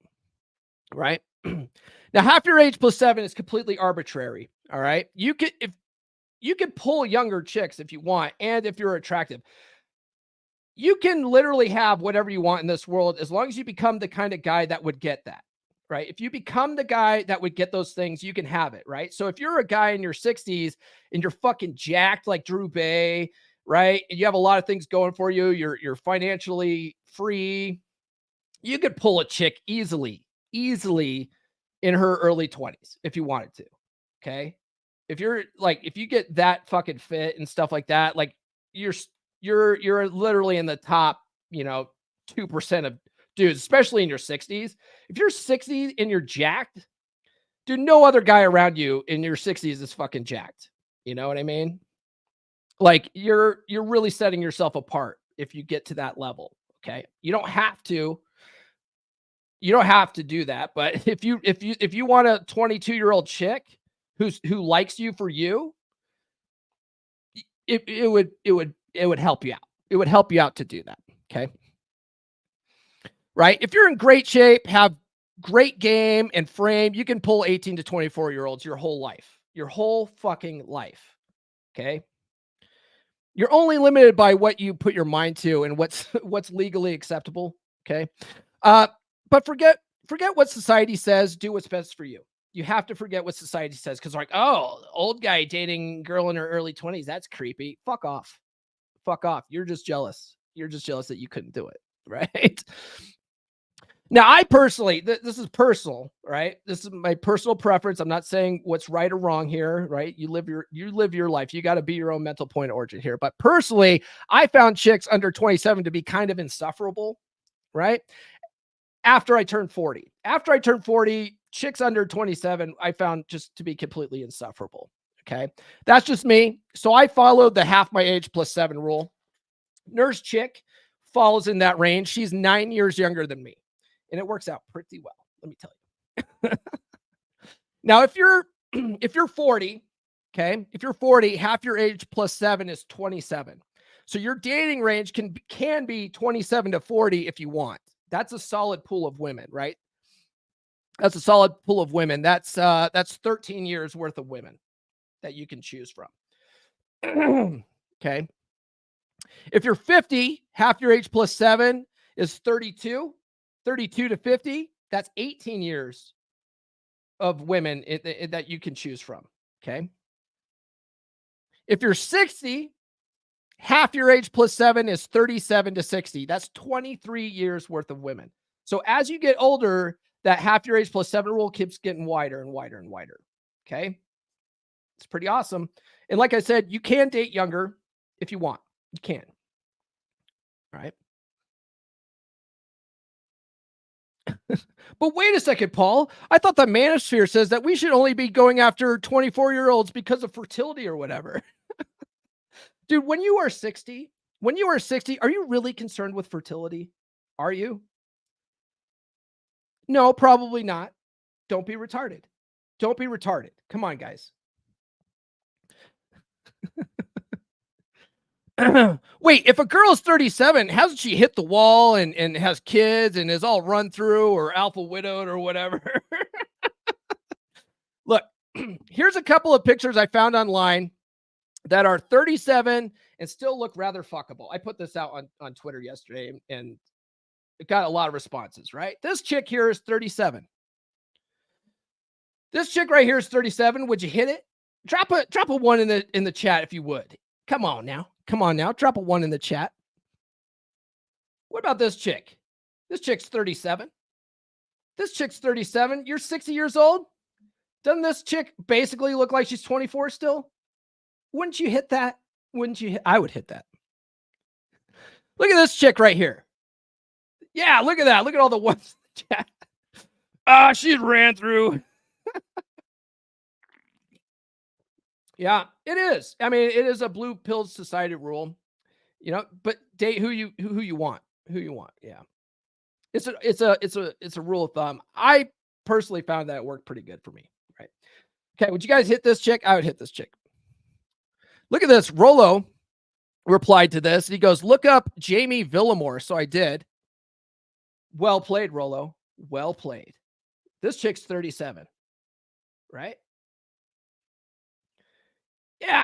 right? Now, half your age plus 7 is completely arbitrary. All right. You can pull younger chicks if you want, and if you're attractive. You can literally have whatever you want in this world as long as you become the kind of guy that would get that, right? If you become the guy that would get those things, you can have it, right? So if you're a guy in your 60s and you're fucking jacked like Drew Bay, right? And you have a lot of things going for you, you're financially free, you could pull a chick easily in her early 20s if you wanted to, okay? If you get that fucking fit and stuff like that, like you're literally in the top, 2% of dudes, especially in your 60s. If you're 60 and you're jacked, dude, no other guy around you in your 60s is fucking jacked. You know what I mean? Like you're really setting yourself apart if you get to that level. Okay. You don't have to do that. But if you want a 22-year-old chick who likes you for you, it would help you out. It would help you out to do that. Okay. Right. If you're in great shape, have great game and frame, you can pull 18 to 24-year-olds your whole fucking life. Okay. You're only limited by what you put your mind to and what's legally acceptable. Okay. But forget what society says. Do what's best for you. You have to forget what society says. Cause like, oh, old guy dating girl in her early 20s. That's creepy. Fuck off. You're just jealous. You're just jealous that you couldn't do it. Right. Now, I personally, this is personal, right? This is my personal preference. I'm not saying what's right or wrong here, right? You live your life. You got to be your own mental point of origin here. But personally, I found chicks under 27 to be kind of insufferable, right? After I turned 40. After I turned 40, chicks under 27, I found just to be completely insufferable. Okay. That's just me. So I followed the half my age plus 7 rule. Nurse chick falls in that range. She's 9 years younger than me. And it works out pretty well. Let me tell you. Now, if you're 40, okay, if you're 40, half your age plus 7 is 27. So your dating range can be 27 to 40 if you want. That's a solid pool of women, right? That's a solid pool of women. That's 13 years worth of women that you can choose from. Okay. If you're 50, half your age plus 7 is 32. 32 to 50, that's 18 years of women that you can choose from. Okay. If you're 60, half your age plus 7 is 37 to 60. That's 23 years worth of women. So as you get older, that half your age plus 7 rule keeps getting wider and wider and wider. Okay. It's pretty awesome. And like I said, you can date younger if you want. You can. All right. But wait a second, Paul. I thought the manosphere says that we should only be going after 24-year-olds because of fertility or whatever. Dude, when you are 60, are you really concerned with fertility? Are you? No, probably not. Don't be retarded. Don't be retarded. Come on, guys. Wait, if a girl is 37, hasn't she hit the wall and has kids and is all run through or alpha widowed or whatever? Look, here's a couple of pictures I found online that are 37 and still look rather fuckable. I put this out on Twitter yesterday and it got a lot of responses, right? This chick here is 37. This chick right here is 37. Would you hit it? Drop a 1 in the chat if you would. Come on now. Drop a 1 in the chat. What about this chick? This chick's 37. This chick's 37. You're 60 years old. Doesn't this chick basically look like she's 24 still? Wouldn't you hit that? I would hit that. Look at this chick right here. Yeah, look at that. Look at all the ones in the chat. She ran through. Yeah, it is. I mean, it is a blue pill society rule, but date who you want, Yeah. It's a rule of thumb. I personally found that it worked pretty good for me, right? Okay, would you guys hit this chick? I would hit this chick. Look at this. Rolo replied to this. He goes, look up Jamie Villamore. So I did. Well played, Rolo. Well played. This chick's 37, right? Yeah.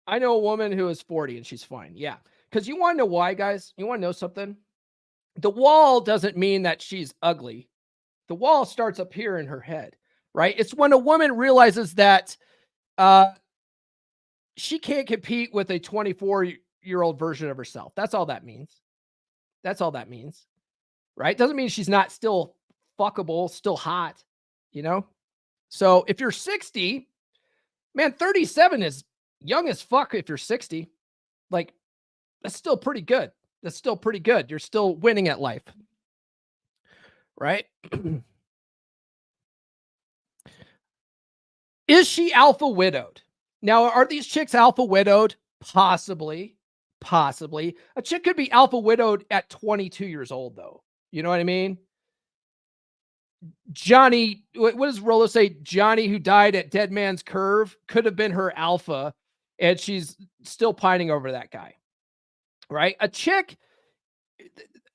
I know a woman who is 40 and she's fine. Yeah. Because you want to know why, guys? You want to know something? The wall doesn't mean that she's ugly. The wall starts up here in her head, right? It's when a woman realizes that she can't compete with a 24-year-old version of herself. That's all that means. That's all that means, right? Doesn't mean she's not still fuckable, still hot, So if you're 60, man, 37 is young as fuck if you're 60. Like, that's still pretty good. You're still winning at life, right? Is she alpha widowed? Now, are these chicks alpha widowed? Possibly. A chick could be alpha widowed at 22 years old, though. You know what I mean? Johnny, what does Rolo say? Johnny, who died at Dead Man's Curve, could have been her alpha, and she's still pining over that guy, right? A chick,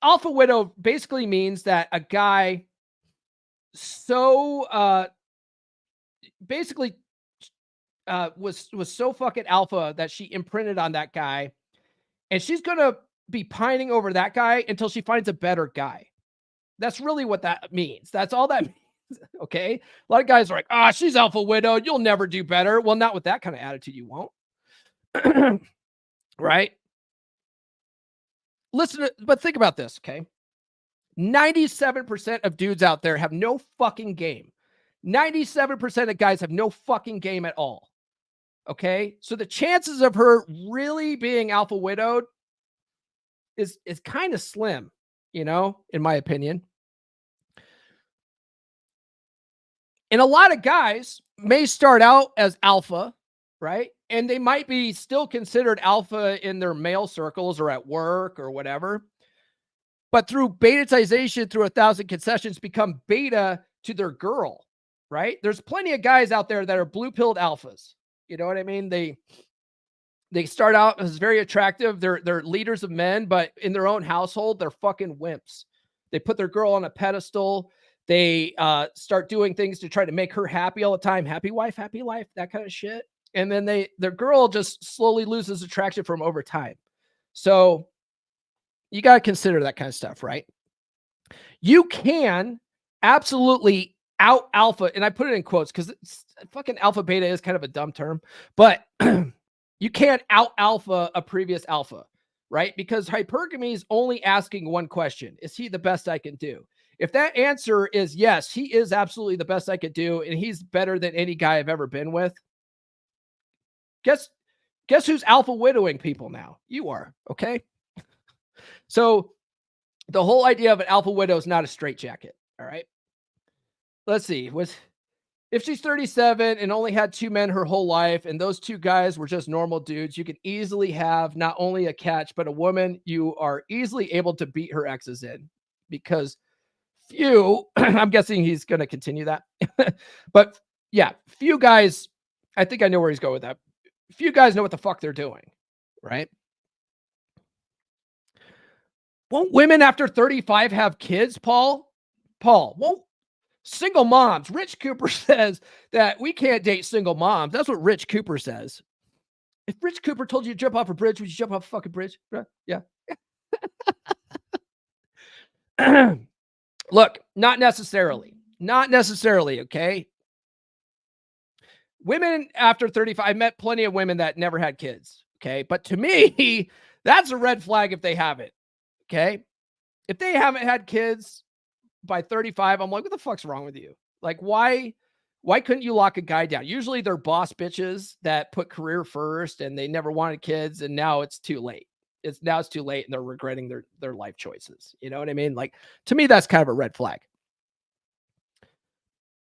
alpha widow basically means that a guy was so fucking alpha that she imprinted on that guy, and she's gonna be pining over that guy until she finds a better guy. That's really what that means. That's all that means. Okay. A lot of guys are like, she's alpha widowed. You'll never do better. Well, not with that kind of attitude. You won't. Right. Listen, but think about this. Okay. 97% of dudes out there have no fucking game. 97% of guys have no fucking game at all. Okay? So the chances of her really being alpha widowed is kind of slim, you know, in my opinion. And a lot of guys may start out as alpha, right? And they might be still considered alpha in their male circles or at work or whatever. But through betatization, through 1,000 concessions, become beta to their girl, right? There's plenty of guys out there that are blue-pilled alphas. You know what I mean? They start out as very attractive. They're leaders of men, but in their own household, they're fucking wimps. They put their girl on a pedestal. They start doing things to try to make her happy all the time. Happy wife, happy life, that kind of shit. And then their girl just slowly loses attraction from over time. So you got to consider that kind of stuff, right? You can absolutely out alpha, and I put it in quotes because fucking alpha beta is kind of a dumb term, but you can't out alpha a previous alpha, right? Because hypergamy is only asking one question: is he the best I can do? If that answer is yes, he is absolutely the best I could do, and he's better than any guy I've ever been with, guess who's alpha widowing people now? You are, okay? So the whole idea of an alpha widow is not a straitjacket, all right? Let's see. If she's 37 and only had 2 men her whole life, and those 2 guys were just normal dudes, you can easily have not only a catch, but a woman you are easily able to beat her exes in, because few, I'm guessing he's going to continue that. But yeah, few guys, I think I know where he's going with that. Few guys know what the fuck they're doing, right? Won't women after 35 have kids, Paul? Won't single moms? Rich Cooper says that we can't date single moms. That's what Rich Cooper says. If Rich Cooper told you to jump off a bridge, would you jump off a fucking bridge? Yeah. Look, not necessarily. Not necessarily, okay? Women after 35, I met plenty of women that never had kids, okay? But to me, that's a red flag if they have it, okay? If they haven't had kids by 35, I'm like, what the fuck's wrong with you? Like, why couldn't you lock a guy down? Usually they're boss bitches that put career first and they never wanted kids, and now it's too late. It's too late and they're regretting their life choices. You know what I mean? Like, to me, that's kind of a red flag.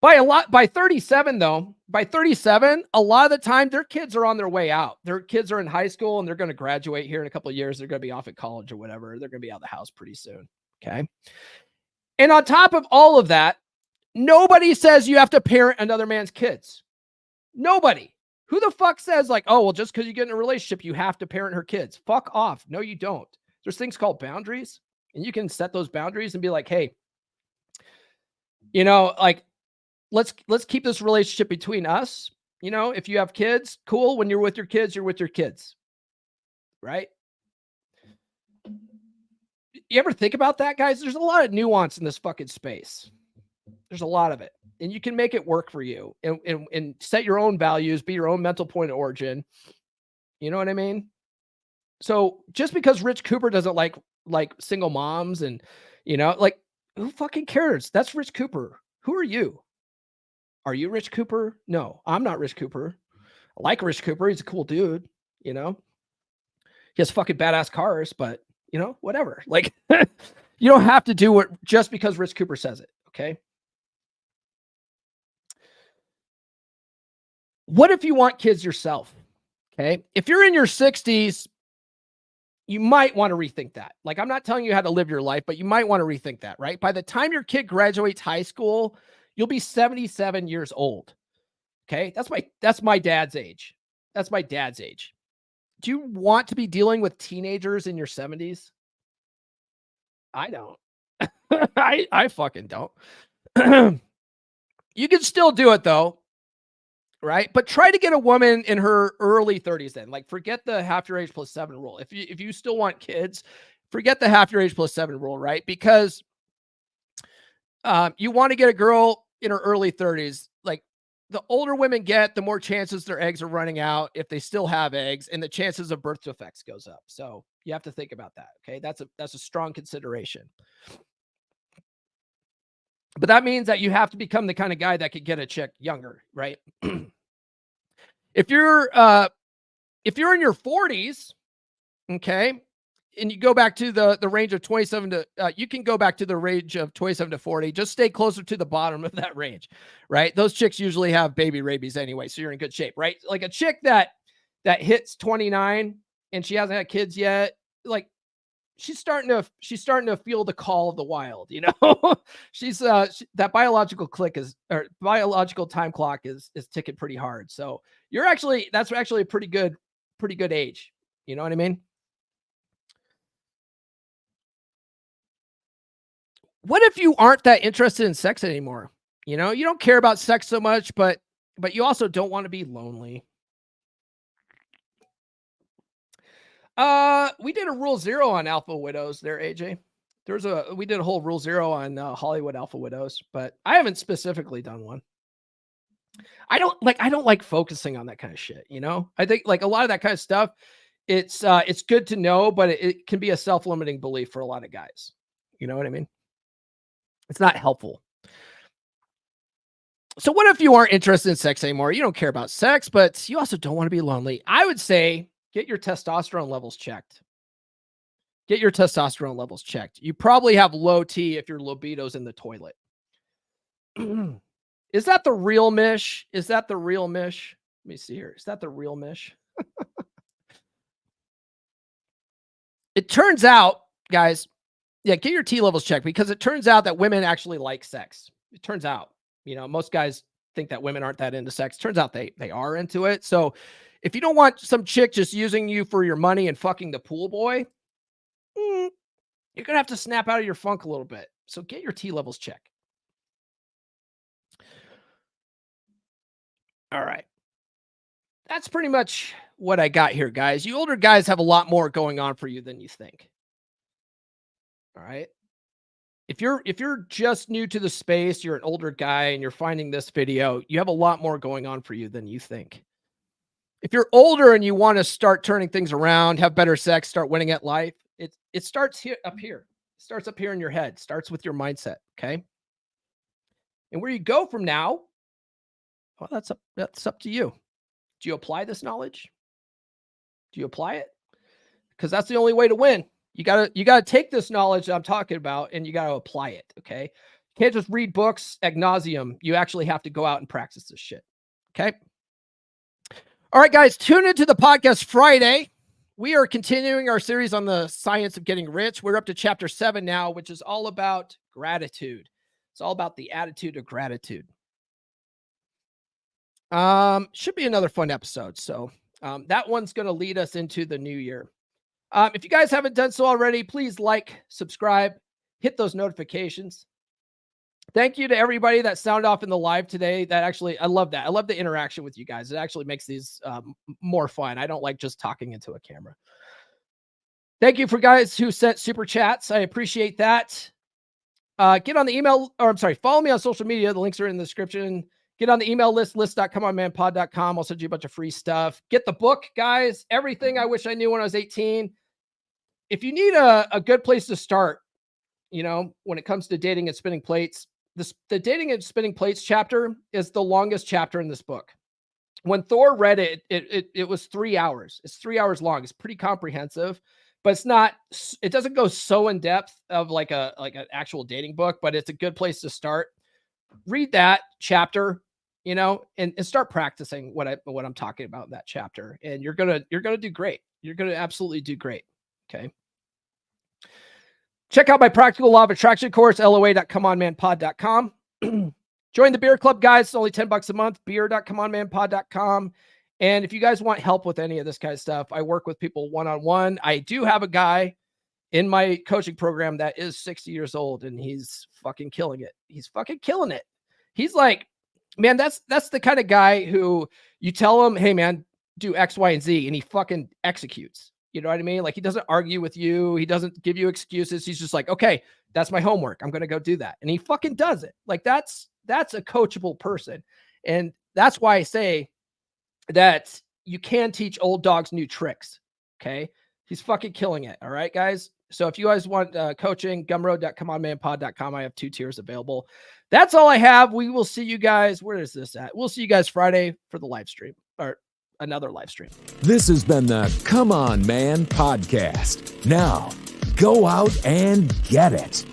By 37, though, a lot of the time their kids are on their way out. Their kids are in high school and they're going to graduate here in a couple of years. They're going to be off at college or whatever. They're going to be out of the house pretty soon. Okay. And on top of all of that, nobody says you have to parent another man's kids. Nobody. Who the fuck says like, oh, well, just because you get in a relationship, you have to parent her kids? Fuck off. No, you don't. There's things called boundaries, and you can set those boundaries and be like, hey, you know, like, let's keep this relationship between us. You know, if you have kids, cool. When you're with your kids, you're with your kids. Right? You ever think about that, guys? There's a lot of nuance in this fucking space. There's a lot of it. And you can make it work for you and set your own values, be your own mental point of origin. You know what I mean? So just because Rich Cooper doesn't like single moms and, you know, like, who fucking cares? That's Rich Cooper. Who are you? Are you Rich Cooper? No, I'm not Rich Cooper. I like Rich Cooper. He's a cool dude, you know? He has fucking badass cars, but, you know, whatever. Like, you don't have to do it just because Rich Cooper says it, okay? What if you want kids yourself? Okay. If you're in your 60s, you might want to rethink that. Like, I'm not telling you how to live your life, but you might want to rethink that, right? By the time your kid graduates high school, you'll be 77 years old. Okay. That's my dad's age. That's my dad's age. Do you want to be dealing with teenagers in your 70s? I don't. I fucking don't. You can still do it though. Right. But try to get a woman in her early 30s then. Like, forget the half your age plus 7 rule. If you still want kids, forget the half your age plus 7 rule, right? Because you want to get a girl in her early 30s. Like, the older women get, the more chances their eggs are running out if they still have eggs, and the chances of birth defects goes up. So you have to think about that. Okay. That's a strong consideration. But that means that you have to become the kind of guy that could get a chick younger, right? If you're in your 40s, okay, and you go back to the range of 27 to you can go back to the range of 27 to 40. Just stay closer to the bottom of that range, right? Those chicks usually have baby rabies anyway, so you're in good shape, right? Like a chick that hits 29 and she hasn't had kids yet, like she's starting to feel the call of the wild, you know. She's that biological time clock is ticking pretty hard. So that's actually a pretty good age. You know what I mean? What if you aren't that interested in sex anymore? You know, you don't care about sex so much, but you also don't want to be lonely. We did a rule 0 on alpha widows there, AJ. We did a whole rule 0 on Hollywood alpha widows, but I haven't specifically done one. I don't like focusing on that kind of shit, you know? I think like a lot of that kind of stuff, it's good to know, but it can be a self-limiting belief for a lot of guys. You know what I mean? It's not helpful. So what if you aren't interested in sex anymore? You don't care about sex, but you also don't want to be lonely. I would say get your testosterone levels checked. Get your testosterone levels checked. You probably have low T if your libido's in the toilet. Is that the real Mish? Is that the real Mish? Let me see here. Is that the real Mish? It turns out, guys, yeah, get your T levels checked because it turns out that women actually like sex. It turns out, you know, most guys think that women aren't that into sex. Turns out they are into it. So if you don't want some chick just using you for your money and fucking the pool boy, you're going to have to snap out of your funk a little bit. So get your T levels checked. All right. That's pretty much what I got here, guys. You older guys have a lot more going on for you than you think. All right. If you're just new to the space, you're an older guy and you're finding this video, you have a lot more going on for you than you think. If you're older and you want to start turning things around, have better sex, start winning at life, it starts up here. It starts up here in your head. It starts with your mindset, okay? And where you go from now, well, that's up to you. Do you apply this knowledge? Do you apply it? Because that's the only way to win. You gotta take this knowledge that I'm talking about and you gotta apply it. Okay. You can't just read books ad nauseum. You actually have to go out and practice this shit. Okay. All right, guys, tune into the podcast Friday. We are continuing our series on the science of getting rich. We're up to chapter 7 now, which is all about gratitude. It's all about the attitude of gratitude. Should be another fun episode. So that one's going to lead us into the new year. If you guys haven't done so already, please like, subscribe, hit those notifications. Thank you to everybody that sound off in the live today. I love that. I love the interaction with you guys. It actually makes these more fun. I don't like just talking into a camera. Thank you for guys who sent super chats. I appreciate that. Get on the email, follow me on social media. The links are in the description. Get on the email list.comeonmanpod.com. I'll send you a bunch of free stuff. Get the book, guys. Everything I wish I knew when I was 18. If you need a good place to start, you know, when it comes to dating and spinning plates, the dating and spinning plates chapter is the longest chapter in this book. When Thor read it, it was 3 hours. It's 3 hours long. It's pretty comprehensive, but it doesn't go so in depth of like an actual dating book, but it's a good place to start. Read that chapter, you know, and start practicing what I'm talking about in that chapter. And you're going to do great. You're going to absolutely do great. Okay. Check out my practical law of attraction course, loa.comeonmanpod.com. Join the beer club, guys. It's only $10 a month, beer.comeonmanpod.com. And if you guys want help with any of this kind of stuff, I work with people one-on-one. I do have a guy in my coaching program that is 60 years old and he's fucking killing it. He's fucking killing it. He's like, man, that's the kind of guy who you tell him, hey man, do X, Y, and Z. And he fucking executes. You know what I mean? Like he doesn't argue with you. He doesn't give you excuses. He's just like, okay, that's my homework. I'm going to go do that. And he fucking does it. Like that's a coachable person. And that's why I say that you can teach old dogs new tricks. Okay. He's fucking killing it. All right, guys. So if you guys want coaching, gumroad.comeonmanpod.com. I have 2 tiers available. That's all I have. We will see you guys. Where is this at? We'll see you guys Friday for the live stream, or another live stream. This has been the Come On Man podcast. Now, go out and get it.